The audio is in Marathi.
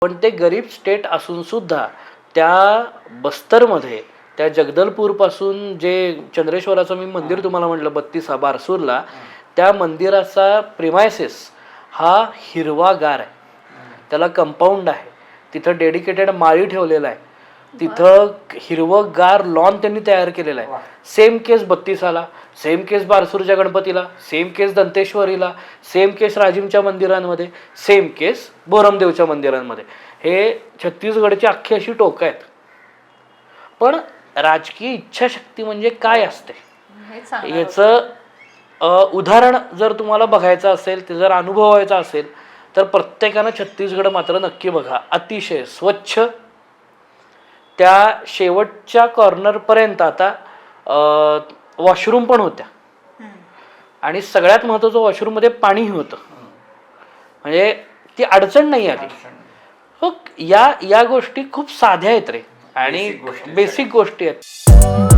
पण ते गरीब स्टेट असून सुद्धा त्या बस्तरमध्ये त्या जगदलपूरपासून जे चंद्रेश्वराचं मी मंदिर तुम्हाला म्हटलं 32 बारसूरला, त्या मंदिराचा प्रिमायसेस हा हिरवागार आहे. त्याला कंपाऊंड आहे, तिथं डेडिकेटेड माळी ठेवलेला आहे, तिथं हिरवगार लॉन त्यांनी तयार केलेला आहे. सेम केस 32ला, सेम केस बारसूरच्या गणपतीला, सेम केस दंतेश्वरीला, सेम केस राजिमच्या मंदिरांमध्ये, सेम केस बोरमदेवच्या मंदिरांमध्ये. हे छत्तीसगडची अख्खी अशी टोकं आहेत. पण राजकीय इच्छाशक्ती म्हणजे काय असते याचं उदाहरण जर तुम्हाला बघायचं असेल, ते जर अनुभवायचं असेल तर प्रत्येकानं छत्तीसगड मात्र नक्की बघा. अतिशय स्वच्छ, त्या शेवटच्या कॉर्नरपर्यंत आता वॉशरूम पण होत्या आणि सगळ्यात महत्त्वाचं वॉशरूममध्ये पाणीही होतं, म्हणजे ती अडचण नाही आली. हो, या गोष्टी खूप साध्या आहेत रे आणि बेसिक गोष्टी आहेत.